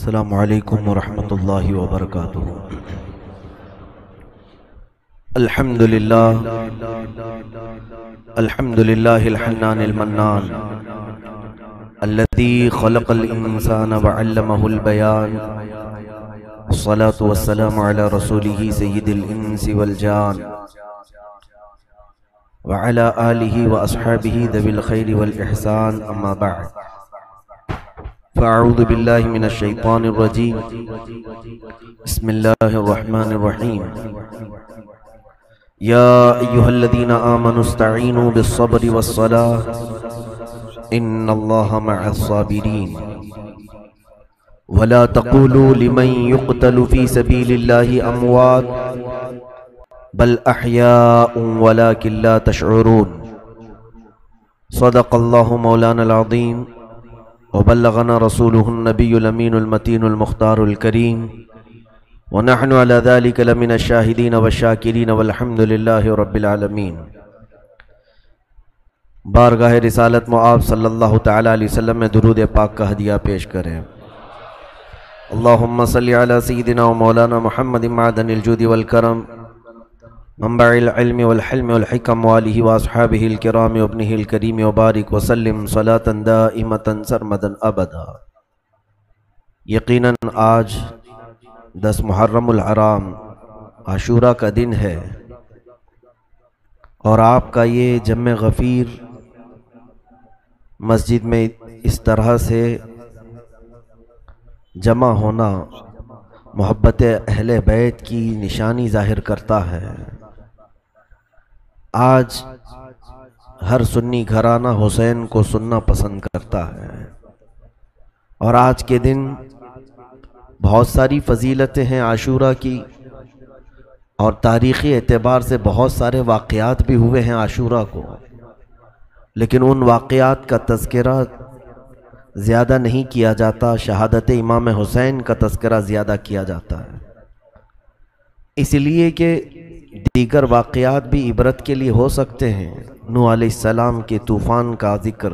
السلام علیکم ورحمۃ اللہ وبرکاتہ۔ الحمد للہ الحنان المنان الذي خلق الانسان وعلمه البیان، الصلاة والسلام على رسوله سید الانس والجان وعلى آلہ واصحابہ ذوی الخیر والاحسان، اما بعد فاعوذ باللہ من الشیطان الرجیم، بسم اللہ الرحمن الرحیم۔ یا ایہا الذین آمنوا استعینوا بالصبر والصلاة ان اللہ مع الصابرین، ولا تقولوا لمن يقتل في سبیل اللہ اموات بل احیاء ولکن لا تشعرون۔ صدق اللہ مولانا العظیم وبلغنا رسوله النبی الامین المتین المختار الکریم، ونحن على ذلك لمن الشاہدین والشاکرین والحمد للہ رب العالمین۔ بارگاہ رسالت معاب صلی اللہ تعالی علیہ وسلم میں درود پاک کا ہدیہ پیش کریں۔ اللہم صلی علی سیدنا و مولانا محمد معدن الجود والکرم، منبع العلم والحلم والحکم، والہ واصحابہ الکرام وابنہ الکریم، وبارک وسلم صلاة دائمتا سرمدا ابدا۔ یقیناً آج 10 محرم الحرام عاشورہ کا دن ہے، اور آپ کا یہ جمع غفیر مسجد میں اس طرح سے جمع ہونا محبت اہل بیت کی نشانی ظاہر کرتا ہے۔ آج ہر سنی گھرانہ حسین کو سننا پسند کرتا ہے، اور آج کے دن بہت ساری فضیلتیں ہیں عاشورہ کی، اور تاریخی اعتبار سے بہت سارے واقعات بھی ہوئے ہیں عاشورہ کو، لیکن ان واقعات کا تذکرہ زیادہ نہیں کیا جاتا، شہادت امام حسین کا تذکرہ زیادہ کیا جاتا ہے، اس لیے کہ دیگر واقعات بھی عبرت کے لیے ہو سکتے ہیں۔ نوح علیہ السلام کے طوفان کا ذکر،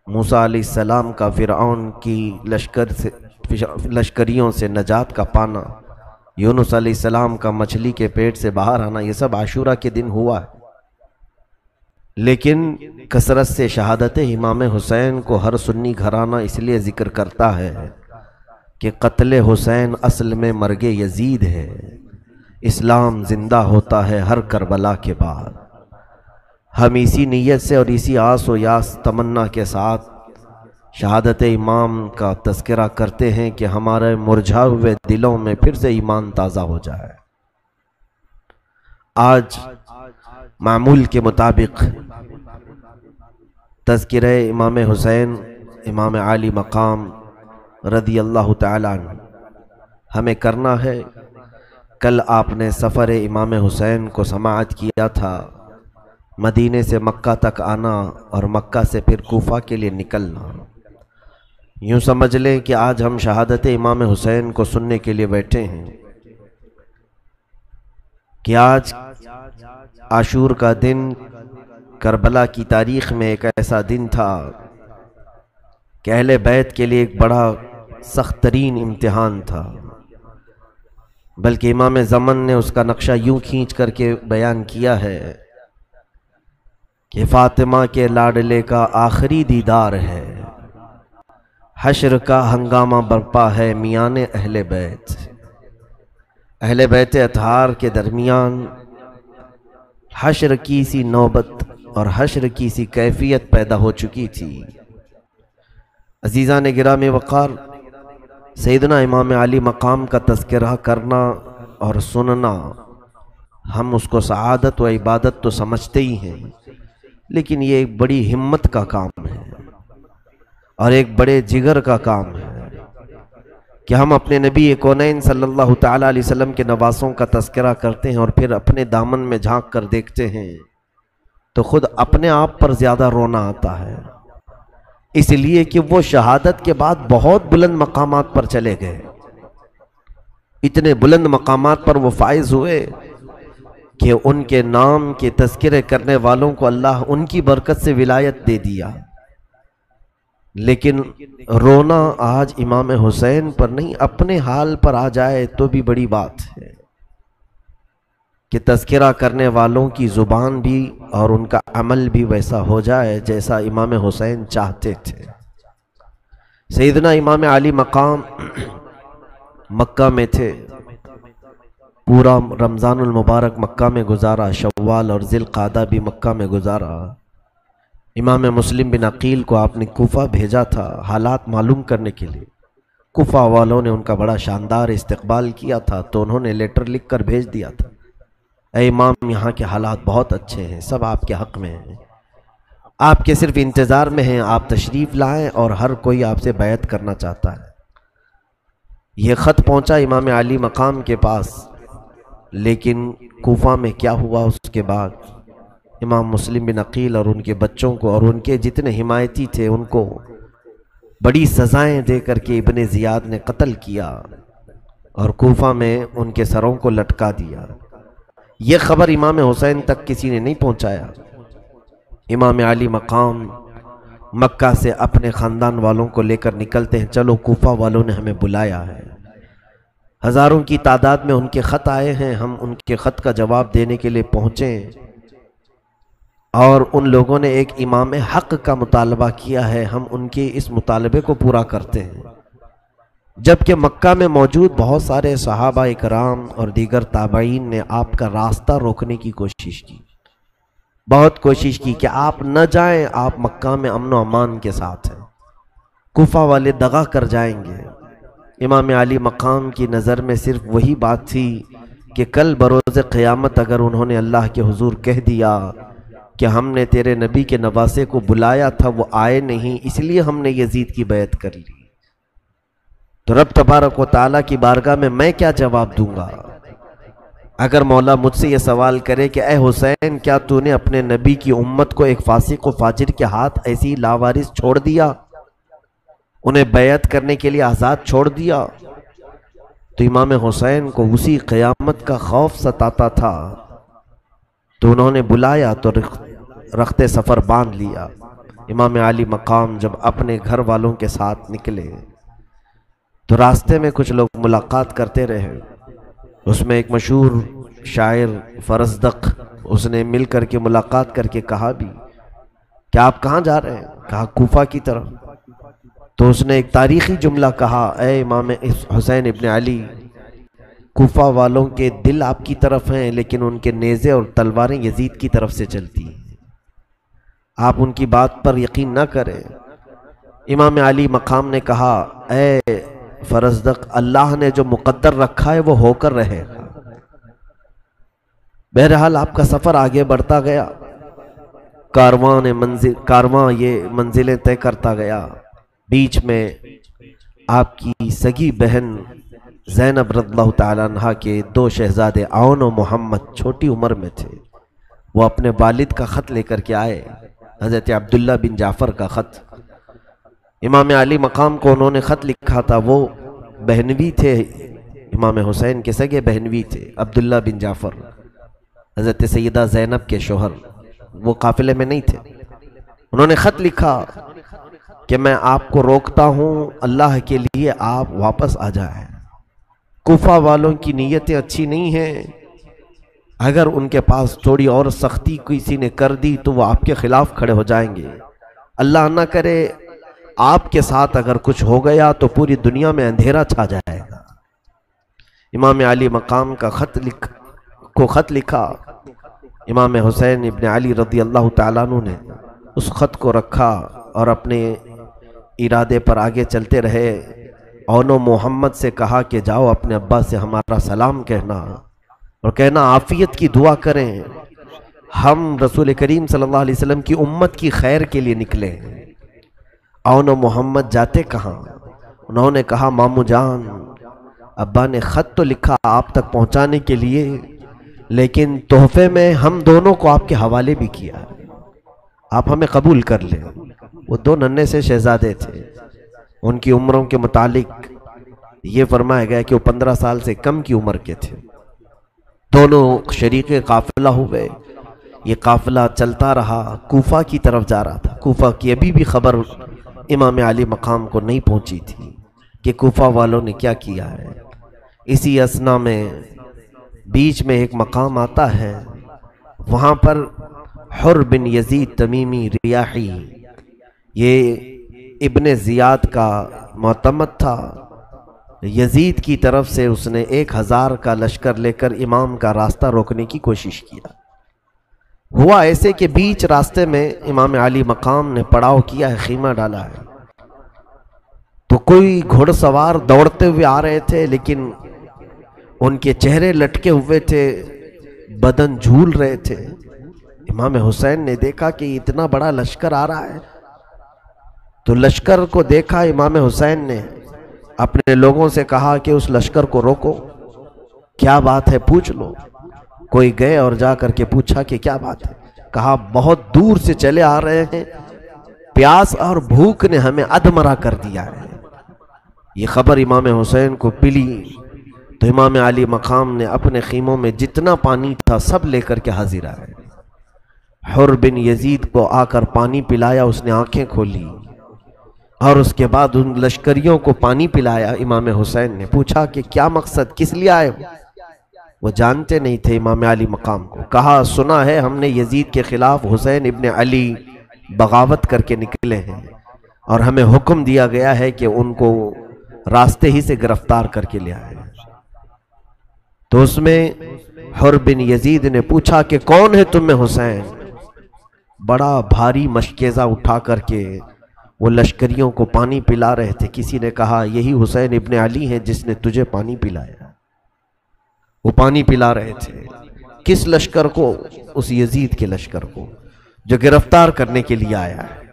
موسیٰ علیہ السلام کا فرعون کی لشکریوں سے نجات کا پانا، یونس علیہ السلام کا مچھلی کے پیٹ سے باہر آنا، یہ سب عاشورہ کے دن ہوا ہے، لیکن کثرت سے شہادت امام حسین کو ہر سنی گھرانہ اس لیے ذکر کرتا ہے کہ قتل حسین اصل میں مرگ یزید ہے، اسلام زندہ ہوتا ہے ہر کربلا کے بعد۔ ہم اسی نیت سے اور اسی آس و یاس تمنا کے ساتھ شہادت امام کا تذکرہ کرتے ہیں کہ ہمارے مرجھائے ہوئے دلوں میں پھر سے ایمان تازہ ہو جائے۔ آج معمول کے مطابق تذکرہ امام حسین امام عالی مقام رضی اللہ تعالیٰ عنہ ہمیں کرنا ہے۔ کل آپ نے سفر امام حسین کو سماعت کیا تھا، مدینے سے مکہ تک آنا اور مکہ سے پھر کوفہ کے لیے نکلنا۔ یوں سمجھ لیں کہ آج ہم شہادت امام حسین کو سننے کے لیے بیٹھے ہیں کہ آج عاشور کا دن کربلا کی تاریخ میں ایک ایسا دن تھا کہ اہل بیت کے لیے ایک بڑا سخت ترین امتحان تھا، بلکہ امام زمن نے اس کا نقشہ یوں کھینچ کر کے بیان کیا ہے کہ فاطمہ کے لاڈلے کا آخری دیدار ہے، حشر کا ہنگامہ برپا ہے میان اہل بیت۔ اہل بیت اطہار کے درمیان حشر کی سی نوبت اور حشر کی سی کیفیت پیدا ہو چکی تھی۔ عزیزان گرامی وقار، سیدنا امام علی مقام کا تذکرہ کرنا اور سننا، ہم اس کو سعادت و عبادت تو سمجھتے ہی ہیں، لیکن یہ ایک بڑی ہمت کا کام ہے اور ایک بڑے جگر کا کام ہے کہ ہم اپنے نبی کونین صلی اللہ تعالیٰ علیہ وسلم کے نواسوں کا تذکرہ کرتے ہیں اور پھر اپنے دامن میں جھانک کر دیکھتے ہیں تو خود اپنے آپ پر زیادہ رونا آتا ہے، اس لیے کہ وہ شہادت کے بعد بہت بلند مقامات پر چلے گئے، اتنے بلند مقامات پر وہ فائز ہوئے کہ ان کے نام کے تذکرے کرنے والوں کو اللہ ان کی برکت سے ولایت دے دیا۔ لیکن رونا آج امام حسین پر نہیں، اپنے حال پر آ جائے تو بھی بڑی بات ہے کہ تذکرہ کرنے والوں کی زبان بھی اور ان کا عمل بھی ویسا ہو جائے جیسا امام حسین چاہتے تھے۔ سیدنا امام علی مقام مکہ میں تھے، پورا رمضان المبارک مکہ میں گزارا، شوال اور ذی القعدہ بھی مکہ میں گزارا۔ امام مسلم بن عقیل کو آپ نے کوفہ بھیجا تھا حالات معلوم کرنے کے لیے۔ کوفہ والوں نے ان کا بڑا شاندار استقبال کیا تھا، تو انہوں نے لیٹر لکھ کر بھیج دیا تھا، اے امام یہاں کے حالات بہت اچھے ہیں، سب آپ کے حق میں ہیں، آپ کے صرف انتظار میں ہیں، آپ تشریف لائیں اور ہر کوئی آپ سے بیعت کرنا چاہتا ہے۔ یہ خط پہنچا امام علی مقام کے پاس، لیکن کوفہ میں کیا ہوا اس کے بعد؟ امام مسلم بن عقیل اور ان کے بچوں کو اور ان کے جتنے حمایتی تھے ان کو بڑی سزائیں دے کر کے ابن زیاد نے قتل کیا اور کوفہ میں ان کے سروں کو لٹکا دیا۔ یہ خبر امام حسین تک کسی نے نہیں پہنچایا۔ امام علی مقام مکہ سے اپنے خاندان والوں کو لے کر نکلتے ہیں، چلو کوفہ والوں نے ہمیں بلایا ہے، ہزاروں کی تعداد میں ان کے خط آئے ہیں، ہم ان کے خط کا جواب دینے کے لیے پہنچے اور ان لوگوں نے ایک امام حق کا مطالبہ کیا ہے، ہم ان کے اس مطالبے کو پورا کرتے ہیں۔ جبکہ مکہ میں موجود بہت سارے صحابہ اکرام اور دیگر تابعین نے آپ کا راستہ روکنے کی کوشش کی، بہت کوشش کی کہ آپ نہ جائیں، آپ مکہ میں امن و امان کے ساتھ ہیں، کوفہ والے دغا کر جائیں گے۔ امام علی مقام کی نظر میں صرف وہی بات تھی کہ کل بروز قیامت اگر انہوں نے اللہ کے حضور کہہ دیا کہ ہم نے تیرے نبی کے نواسے کو بلایا تھا، وہ آئے نہیں، اس لیے ہم نے یزید کی بیعت کر لی، تو رب تبارک و تعالیٰ کی بارگاہ میں کیا جواب دوں گا؟ اگر مولا مجھ سے یہ سوال کرے کہ اے حسین کیا تو نے اپنے نبی کی امت کو ایک فاسق و فاجر کے ہاتھ ایسی لاوارث چھوڑ دیا، انہیں بیعت کرنے کے لیے آزاد چھوڑ دیا؟ تو امام حسین کو اسی قیامت کا خوف ستاتا تھا، تو انہوں نے بلایا تو رخت سفر باندھ لیا۔ امام علی مقام جب اپنے گھر والوں کے ساتھ نکلے تو راستے میں کچھ لوگ ملاقات کرتے رہے، اس میں ایک مشہور شاعر فرزدق، اس نے مل کر کے ملاقات کر کے کہا بھی کہ آپ کہاں جا رہے ہیں؟ کہا کوفہ کی طرف۔ تو اس نے ایک تاریخی جملہ کہا، اے امام حسین ابن علی، کوفہ والوں کے دل آپ کی طرف ہیں لیکن ان کے نیزے اور تلواریں یزید کی طرف سے چلتی ہیں، آپ ان کی بات پر یقین نہ کریں۔ امام علی مقام نے کہا، اے فرزدق، اللہ نے جو مقدر رکھا ہے وہ ہو کر رہے گا۔ بہرحال آپ کا سفر آگے بڑھتا گیا، کارواں یہ منزلیں طے کرتا گیا۔ بیچ میں آپ کی سگی بہن زینب رضی اللہ تعالیٰ عنہ کے دو شہزادے عون و محمد چھوٹی عمر میں تھے، وہ اپنے والد کا خط لے کر کے آئے، حضرت عبداللہ بن جعفر کا خط۔ امام علی مقام کو انہوں نے خط لکھا تھا، وہ بہنوی تھے، امام حسین کے سگے بہنوی تھے، عبداللہ بن جعفر حضرت سیدہ زینب کے شوہر، وہ قافلے میں نہیں تھے۔ انہوں نے خط لکھا کہ میں آپ کو روکتا ہوں، اللہ کے لیے آپ واپس آ جائیں، کوفہ والوں کی نیتیں اچھی نہیں ہیں، اگر ان کے پاس تھوڑی اور سختی کسی نے کر دی تو وہ آپ کے خلاف کھڑے ہو جائیں گے، اللہ نہ کرے آپ کے ساتھ اگر کچھ ہو گیا تو پوری دنیا میں اندھیرا چھا جائے گا۔ امام علی مقام کا خط لکھا، امام حسین ابن علی رضی اللہ تعالیٰ عنہ نے اس خط کو رکھا اور اپنے ارادے پر آگے چلتے رہے۔ عون و محمد سے کہا کہ جاؤ اپنے ابا سے ہمارا سلام کہنا اور کہنا عافیت کی دعا کریں، ہم رسول کریم صلی اللہ علیہ وسلم کی امت کی خیر کے لیے نکلے ہیں۔ عون و محمد جاتے کہاں؟ انہوں نے کہا مامو جان، ابا نے خط تو لکھا آپ تک پہنچانے کے لیے، لیکن تحفے میں ہم دونوں کو آپ کے حوالے بھی کیا، آپ ہمیں قبول کر لیں۔ وہ دو ننھے سے شہزادے تھے، ان کی عمروں کے متعلق یہ فرمایا گیا کہ وہ 15 سال سے کم کی عمر کے تھے۔ دونوں شریک قافلہ ہوئے، یہ قافلہ چلتا رہا، کوفہ کی طرف جا رہا تھا۔ کوفہ کی ابھی بھی خبر امام علی مقام کو نہیں پہنچی تھی کہ کوفہ والوں نے کیا کیا ہے۔ اسی اسنا میں بیچ میں ایک مقام آتا ہے، وہاں پر حر بن یزید تمیمی ریاحی، یہ ابن زیاد کا معتمد تھا، یزید کی طرف سے اس نے 1000 کا لشکر لے کر امام کا راستہ روکنے کی کوشش کیا۔ ہوا ایسے کہ بیچ راستے میں امام علی مقام نے پڑاؤ کیا ہے، خیمہ ڈالا ہے، تو کوئی گھوڑ سوار دوڑتے ہوئے آ رہے تھے، لیکن ان کے چہرے لٹکے ہوئے تھے، بدن جھول رہے تھے۔ امام حسین نے دیکھا کہ اتنا بڑا لشکر آ رہا ہے، تو لشکر کو دیکھا امام حسین نے اپنے لوگوں سے کہا کہ اس لشکر کو روکو، کیا بات ہے پوچھ لو۔ کوئی گئے اور جا کر کے پوچھا کہ کیا بات ہے، کہا بہت دور سے چلے آ رہے ہیں، پیاس اور بھوک نے ہمیں ادمرا کر دیا ہے۔ یہ خبر امام حسین کو پلی تو امام علی مقام نے اپنے خیموں میں جتنا پانی تھا سب لے کر کے حاضر آئے۔ حر بن یزید کو آ کر پانی پلایا، اس نے آنکھیں کھولی اور اس کے بعد ان لشکریوں کو پانی پلایا۔ امام حسین نے پوچھا کہ کیا مقصد، کس لیے آئے ہو؟ وہ جانتے نہیں تھے امام علی مقام کو۔ کہا سنا ہے ہم نے یزید کے خلاف حسین ابن علی بغاوت کر کے نکلے ہیں، اور ہمیں حکم دیا گیا ہے کہ ان کو راستے ہی سے گرفتار کر کے لے آئے۔ تو اس میں حر بن یزید نے پوچھا کہ کون ہے تم میں حسین؟ بڑا بھاری مشکیزہ اٹھا کر کے وہ لشکریوں کو پانی پلا رہے تھے۔ کسی نے کہا یہی حسین ابن علی ہیں جس نے تجھے پانی پلایا۔ وہ پانی پلا رہے تھے کس لشکر کو؟ اس یزید کے لشکر کو جو گرفتار کرنے کے لیے آیا ہے۔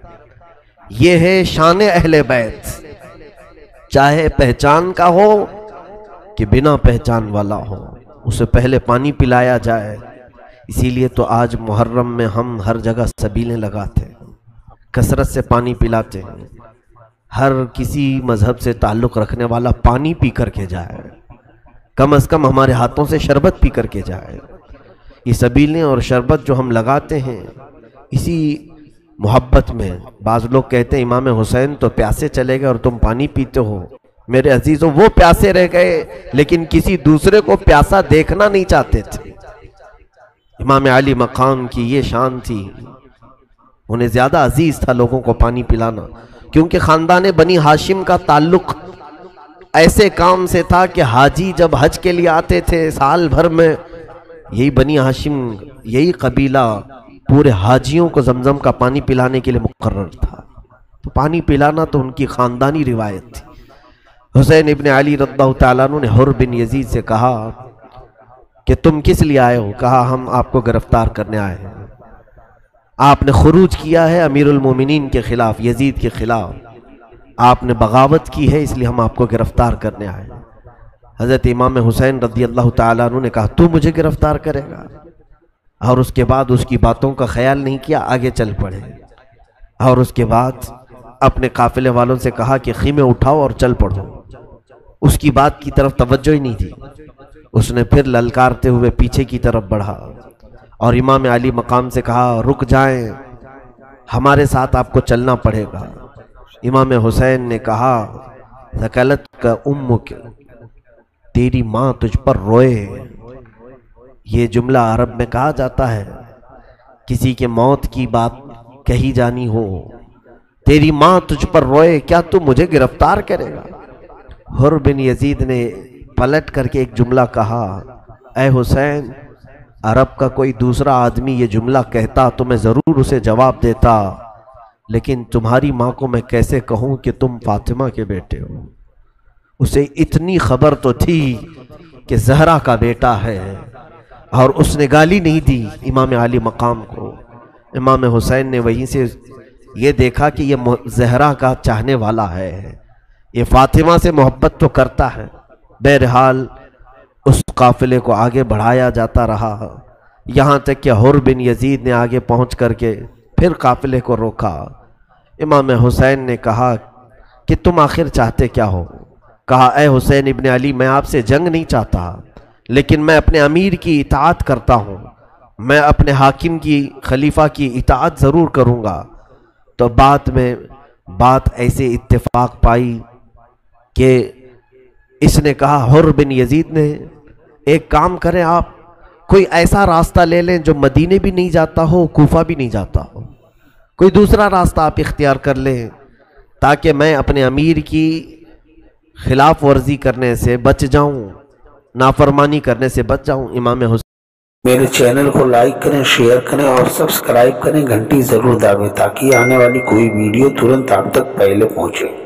یہ ہے شان اہل بیت، چاہے پہچان کا ہو کہ بنا پہچان والا ہو، اسے پہلے پانی پلایا جائے۔ اسی لیے تو آج محرم میں ہم ہر جگہ سبیلیں لگاتے ہیں، کثرت سے پانی پلاتے ہیں، ہر کسی مذہب سے تعلق رکھنے والا پانی پی کر کے جائے، کم از کم ہمارے ہاتھوں سے شربت پی کر کے جائے۔ یہ سبیلیں اور شربت جو ہم لگاتے ہیں اسی محبت میں، بعض لوگ کہتے ہیں امام حسین تو پیاسے چلے گئے اور تم پانی پیتے ہو۔ میرے عزیزوں، وہ پیاسے رہ گئے لیکن کسی دوسرے کو پیاسا دیکھنا نہیں چاہتے تھے۔ امام علی مقام کی یہ شان تھی، انہیں زیادہ عزیز تھا لوگوں کو پانی پلانا، کیونکہ خاندان بنی ہاشم کا تعلق ایسے کام سے تھا کہ حاجی جب حج کے لیے آتے تھے سال بھر میں، یہی بنی ہاشم، یہی قبیلہ پورے حاجیوں کو زمزم کا پانی پلانے کے لیے مقرر تھا۔ تو پانی پلانا تو ان کی خاندانی روایت تھی۔ حسین ابن علی رضی اللہ تعالیٰ عنہ نے حر بن یزید سے کہا کہ تم کس لیے آئے ہو؟ کہا ہم آپ کو گرفتار کرنے آئے ہیں، آپ نے خروج کیا ہے امیر المومنین کے خلاف، یزید کے خلاف، آپ نے بغاوت کی ہے، اس لیے ہم آپ کو گرفتار کرنے آئے ہیں۔ حضرت امام حسین رضی اللہ تعالیٰ عنہ نے کہا تو مجھے گرفتار کرے گا؟ اور اس کے بعد اس کی باتوں کا خیال نہیں کیا، آگے چل پڑے، اور اس کے بعد اپنے قافلے والوں سے کہا کہ خیمے اٹھاؤ اور چل پڑو۔ اس کی بات کی طرف توجہ ہی نہیں تھی، اس نے پھر للکارتے ہوئے پیچھے کی طرف بڑھا اور امام علی مقام سے کہا رک جائیں، ہمارے ساتھ آپ کو چلنا پڑے گا۔ امام حسین نے کہا ثقلت کا امک، تیری ماں تجھ پر روئے۔ یہ جملہ عرب میں کہا جاتا ہے، کسی کے موت کی بات کہی جانی ہو، تیری ماں تجھ پر روئے، کیا تو مجھے گرفتار کرے گا؟ حر بن یزید نے پلٹ کر کے ایک جملہ کہا، اے حسین، عرب کا کوئی دوسرا آدمی یہ جملہ کہتا تو میں ضرور اسے جواب دیتا، لیکن تمہاری ماں کو میں کیسے کہوں کہ تم فاطمہ کے بیٹے ہو؟ اسے اتنی خبر تو تھی کہ زہرا کا بیٹا ہے، اور اس نے گالی نہیں دی امام علی مقام کو۔ امام حسین نے وہیں سے یہ دیکھا کہ یہ زہرا کا چاہنے والا ہے، یہ فاطمہ سے محبت تو کرتا ہے۔ بہرحال اس قافلے کو آگے بڑھایا جاتا رہا، یہاں تک کہ حر بن یزید نے آگے پہنچ کر کے پھر قافلے کو روکا۔ امام حسین نے کہا کہ تم آخر چاہتے کیا ہو؟ کہا اے حسین ابن علی، میں آپ سے جنگ نہیں چاہتا، لیکن میں اپنے امیر کی اطاعت کرتا ہوں، میں اپنے حاکم کی، خلیفہ کی اطاعت ضرور کروں گا۔ تو بعد میں بات ایسے اتفاق پائی کہ اس نے کہا، حر بن یزید نے، ایک کام کریں آپ، کوئی ایسا راستہ لے لیں جو مدینے بھی نہیں جاتا ہو، کوفہ بھی نہیں جاتا ہو، کوئی دوسرا راستہ آپ اختیار کر لیں تاکہ میں اپنے امیر کی خلاف ورزی کرنے سے بچ جاؤں، نافرمانی کرنے سے بچ جاؤں۔ امام حسین میرے چینل کو لائک کریں، شیئر کریں اور سبسکرائب کریں، گھنٹی ضرور دبائیں تاکہ آنے والی کوئی ویڈیو ترنت آپ تک پہلے پہنچے۔